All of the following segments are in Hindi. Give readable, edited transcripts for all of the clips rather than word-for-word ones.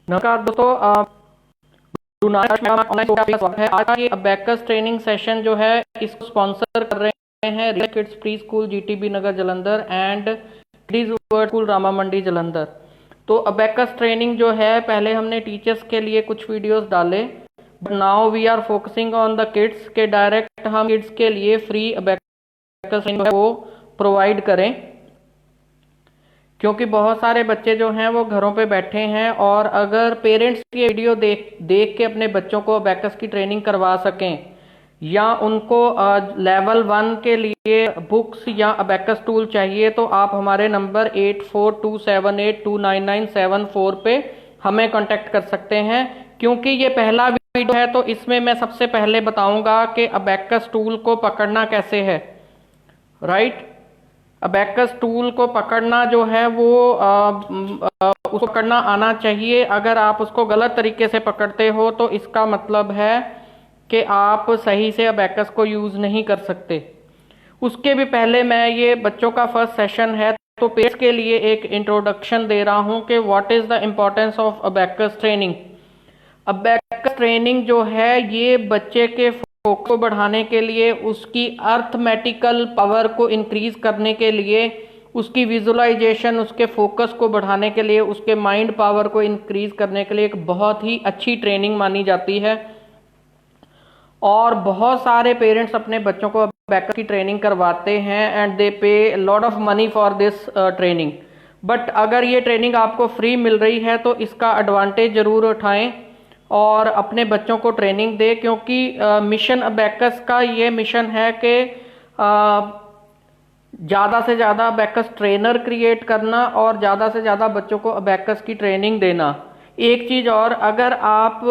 नमस्कार दोस्तों, ऑनलाइन स्वागत है। आज की अबैकस ट्रेनिंग सेशन जो है इसको स्पॉन्सर कर रहे हैं real kids pre school GTB Nagar Jalandhar and kids world school Rama Mandi Jalandhar. तो अबैकस ट्रेनिंग जो है, पहले हमने टीचर्स के लिए कुछ वीडियोस डाले, but now we are focusing on the kids के डायरेक्ट हम किड्स के लिए फ्री अबैकस ट्रेनिंग को प्रोवाइड करें, क्योंकि बहुत सारे बच्चे जो हैं वो घरों पे बैठे हैं और अगर पेरेंट्स ये वीडियो देख के अपने बच्चों को अबैकस की ट्रेनिंग करवा सकें या उनको लेवल 1 के लिए बुक्स या अबैकस टूल चाहिए, तो आप हमारे नंबर 8427829974 पे हमें कांटेक्ट कर सकते हैं। क्योंकि ये पहला वीडियो है तो इसमें मैं सबसे पहले बताऊंगा कि अबैकस टूल को पकड़ना कैसे है। राइट, अबैकस टूल को पकड़ना जो है वो उसको पकड़ना आना चाहिए। अगर आप उसको गलत तरीके से पकड़ते हो तो इसका मतलब है कि आप सही से अबैकस को यूज़ नहीं कर सकते। उसके भी पहले मैं ये बच्चों का फर्स्ट सेशन है तो पेरेंट्स के लिए एक इंट्रोडक्शन दे रहा हूँ कि what is the importance of abacus training. Abacus training जो है ये बच्चे के फोकस को बढ़ाने के लिए, उसकी अर्थमेटिकल पावर को इंक्रीज करने के लिए, उसकी विजुअलाइजेशन, उसके फोकस को बढ़ाने के लिए, उसके माइंड पावर को इंक्रीज करने के लिए एक बहुत ही अच्छी ट्रेनिंग मानी जाती है। और बहुत सारे पेरेंट्स अपने बच्चों को अबैकस की ट्रेनिंग करवाते हैं एंड दे पे lot of money for this training. But अगर ये ट्रेनिंग आपको फ्री मिल रही है तो इसका एडवांटेज जरूर उठाएं और अपने बच्चों को ट्रेनिंग दे, क्योंकि मिशन अबैकस का ये मिशन है कि ज़्यादा से ज़्यादा अबैकस ट्रेनर क्रिएट करना और ज़्यादा से ज़्यादा बच्चों को अबैकस की ट्रेनिंग देना। एक चीज़ और, अगर आप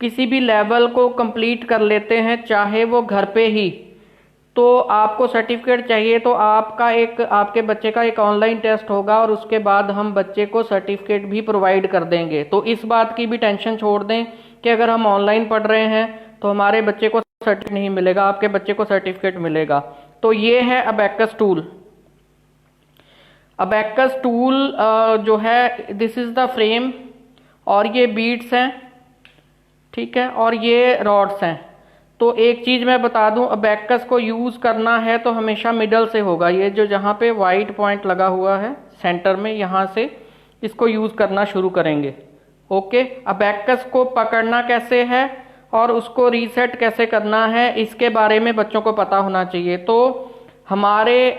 किसी भी लेवल को कंप्लीट कर लेते हैं चाहे वो घर पे ही, तो आपको सर्टिफिकेट चाहिए तो आपके बच्चे का एक ऑनलाइन टेस्ट होगा और उसके बाद हम बच्चे को सर्टिफिकेट भी प्रोवाइड कर देंगे। तो इस बात की भी टेंशन छोड़ दें कि अगर हम ऑनलाइन पढ़ रहे हैं तो हमारे बच्चे को सर्टिफिकेट नहीं मिलेगा, आपके बच्चे को सर्टिफिकेट मिलेगा। तो ये है अबैकस टूल। अबैकस टूल जो है, दिस इज द फ्रेम और ये बीड्स हैं, ठीक है, और ये रॉड्स हैं। तो एक चीज मैं बता दूं, अबैकस को यूज करना है तो हमेशा मिडल से होगा। ये जो जहां पे वाइट पॉइंट लगा हुआ है सेंटर में, यहां से इसको यूज करना शुरू करेंगे। ओके, अबैकस को पकड़ना कैसे है और उसको रीसेट कैसे करना है इसके बारे में बच्चों को पता होना चाहिए। तो हमारे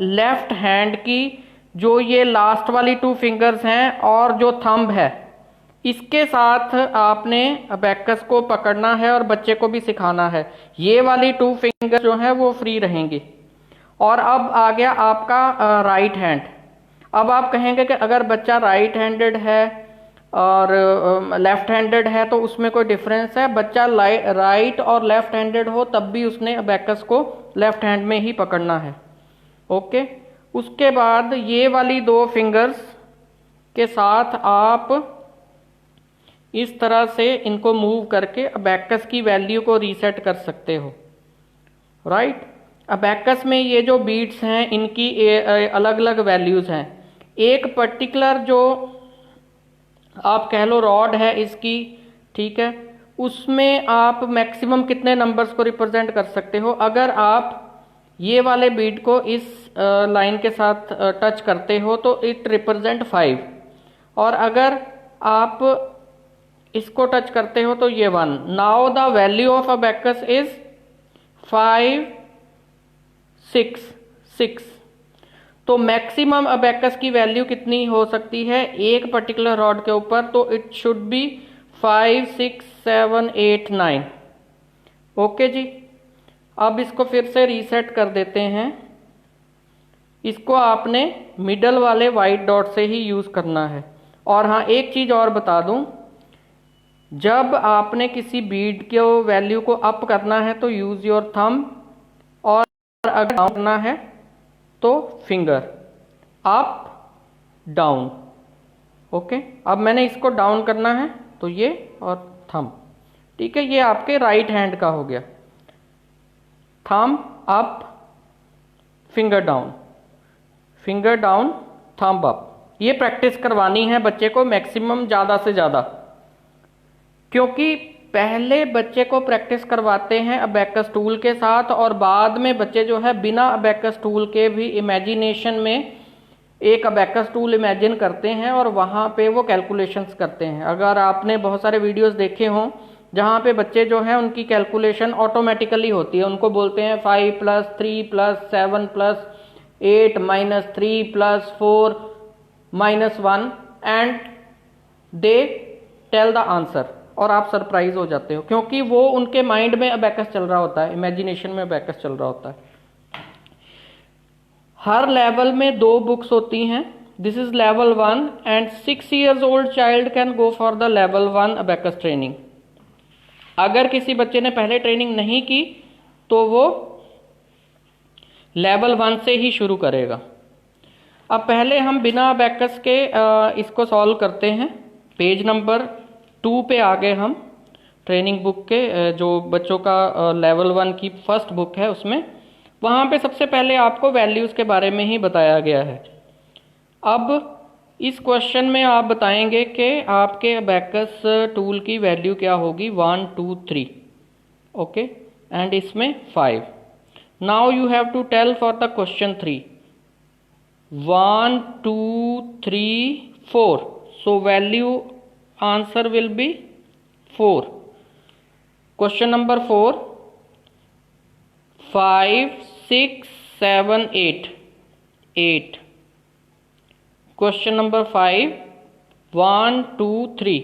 लेफ्ट हैंड की जो ये लास्ट वाली 2 फिंगर्स हैं और जो थंब है, इसके साथ आपने अबैकस को पकड़ना है और बच्चे को भी सिखाना है। ये वाली 2 फिंगर जो है वो फ्री रहेंगी। और अब आ गया आपका राइट हैंड। अब आप कहेंगे कि अगर बच्चा राइट हैंडेड है और लेफ्ट हैंडेड है तो उसमें कोई डिफरेंस है? बच्चा राइट और लेफ्ट हैंडेड हो तब भी उसने अबैकस को लेफ्ट हैंड में ही पकड़ना है। ओके, उसके बाद ये वाली 2 फिंगर्स के साथ आप इस तरह से इनको मूव करके अबैकस की वैल्यू को रीसेट कर सकते हो। राइट, अबैकस में ये जो बीट्स हैं इनकी अलग अलग वैल्यूज हैं। एक पर्टिकुलर जो आप कह लो रॉड है इसकी, ठीक है, उसमें आप मैक्सिमम कितने नंबर्स को रिप्रेजेंट कर सकते हो? अगर आप ये वाले बीट को इस लाइन के साथ टच करते हो तो इट रिप्रेजेंट 5, और अगर आप इसको टच करते हो तो ये 1। Now the value of abacus is 5 6 6। तो मैक्सिमम अबैकस की वैल्यू कितनी हो सकती है एक पर्टिकुलर रॉड के ऊपर? तो इट शुड बी 5 6 7 8 9। ओके जी, अब इसको फिर से रीसेट कर देते हैं। इसको आपने मिडल वाले वाइट डॉट से ही यूज करना है। और हाँ, एक चीज और बता दूं, जब आपने किसी बीड के वैल्यू को अप करना है तो यूज योर थंब, और अगर डाउन करना है तो फिंगर अप डाउन। ओके, अब मैंने इसको डाउन करना है तो ये और थंब, ठीक है, ये आपके राइट हैंड का हो गया। Thumb up, finger down, thumb up. ये प्रैक्टिस करवानी है बच्चे को मैक्सिमम ज़्यादा से ज़्यादा, क्योंकि पहले बच्चे को प्रैक्टिस करवाते हैं अबेकस टूल के साथ और बाद में बच्चे जो है बिना अबेकस टूल के भी इमेजिनेशन में एक अबेकस टूल इमेजिन करते हैं और वहाँ पे वो कैलकुलेशंस करते हैं। अगर आपने बहुत सारे वीडियोस देखे हों जहाँ पे बच्चे जो हैं उनकी कैलकुलेशन ऑटोमेटिकली होती है, उनको बोलते हैं 5 + 3 + 7 + 8 - 3 + 4 - 1 and they tell the answer, और आप सरप्राइज हो जाते हो क्योंकि वो उनके माइंड में अबेकस चल रहा होता है, इमेजिनेशन में अबेकस चल रहा होता है। हर लेवल में 2 बुक्स होती हैं। This is level 1 and 6 years old child can go for the level 1 abacus training. अगर किसी बच्चे ने पहले ट्रेनिंग नहीं की तो वो लेवल 1 से ही शुरू करेगा। अब पहले हम बिना अबेकस के इसको सॉल्व करते हैं। पेज नंबर 2 पे आ गए हम ट्रेनिंग बुक के, जो बच्चों का लेवल 1 की फर्स्ट बुक है उसमें। वहाँ पे सबसे पहले आपको वैल्यूज़ के बारे में ही बताया गया है। अब इस क्वेश्चन में आप बताएंगे कि आपके अबेकस टूल की वैल्यू क्या होगी, 1 2 3, ओके, एंड इसमें 5। Now you have to tell for the question 3, 1 2 3 4, so value answer will be 4। Question number 4, 5 6 7 8 8। Question number 5, 1 2 3।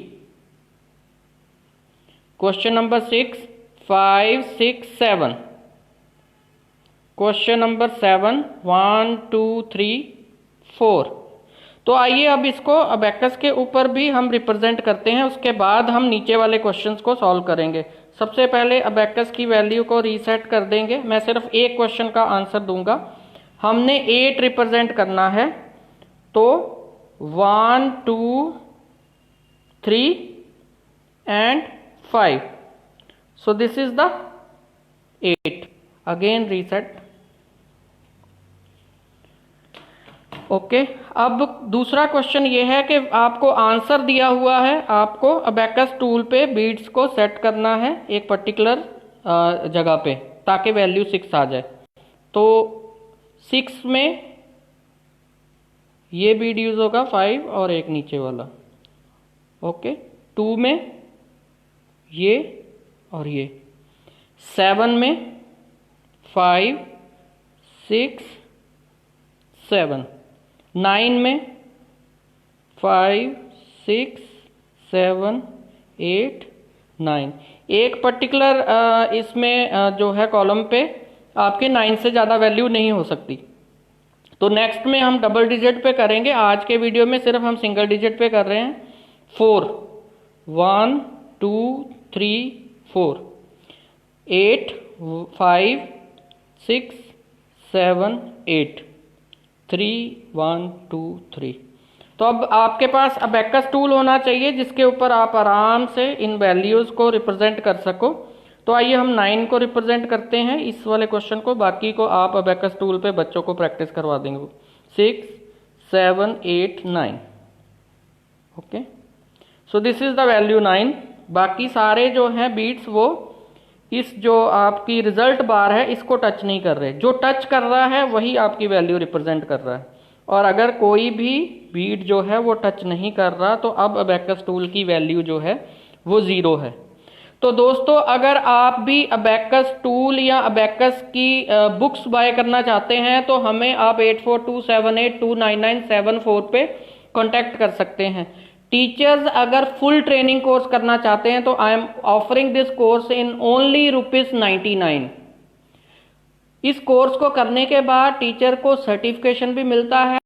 Question number 6, 5 6 7। Question number 7, 1 2 3 4। तो आइए अब इसको अबेकस के ऊपर भी हम रिप्रेजेंट करते हैं, उसके बाद हम नीचे वाले क्वेश्चंस को सॉल्व करेंगे। सबसे पहले अबेकस की वैल्यू को रीसेट कर देंगे। मैं सिर्फ एक क्वेश्चन का आंसर दूंगा। हमने 8 रिप्रेजेंट करना है, तो 1 2 3 and 5, so this is the 8। Again reset, okay. अब दूसरा क्वेश्चन ये है कि आपको आंसर दिया हुआ है, आपको अबेकस टूल पे बीट्स को सेट करना है एक पर्टिकुलर जगह पे ताकि वैल्यू 6 आ जाए। तो 6 में ये बीट यूज होगा 5 और एक नीचे वाला, ओके। 2 में ये और ये, 7 में 5 6 7, 9 में 5 6 7 8 9। एक पर्टिकुलर इसमें जो है कॉलम पे आपके 9 से ज़्यादा वैल्यू नहीं हो सकती। तो नेक्स्ट में हम डबल डिजिट पे करेंगे। आज के वीडियो में सिर्फ हम सिंगल डिजिट पे कर रहे हैं। 4, 1 2 3 4, 8 5 6 7 8 3 1 2 3। तो अब आपके पास अबेकस टूल होना चाहिए जिसके ऊपर आप आराम से इन वैल्यूज़ को रिप्रेजेंट कर सको। तो आइए हम 9 को रिप्रेजेंट करते हैं इस वाले क्वेश्चन को, बाकी को आप अबेकस टूल पे बच्चों को प्रैक्टिस करवा देंगे। 6 7 8 9, okay. So this is the value 9। बाकी सारे जो हैं बीट्स वो इस जो आपकी रिजल्ट बार है इसको टच नहीं कर रहे। जो टच कर रहा है वही आपकी वैल्यू रिप्रेजेंट कर रहा है, और अगर कोई भी बीट जो है वो टच नहीं कर रहा तो अब अबेकस टूल की वैल्यू जो है वो 0 है। तो दोस्तों, अगर आप भी अबेकस टूल या अबेकस की बुक्स बाय करना चाहते हैं तो हमें आप 8427829974 पे कांटेक्ट कर सकते हैं। टीचर्स अगर फुल ट्रेनिंग कोर्स करना चाहते हैं तो I am offering this course in only ₹99। इस कोर्स को करने के बाद टीचर को सर्टिफिकेशन भी मिलता है।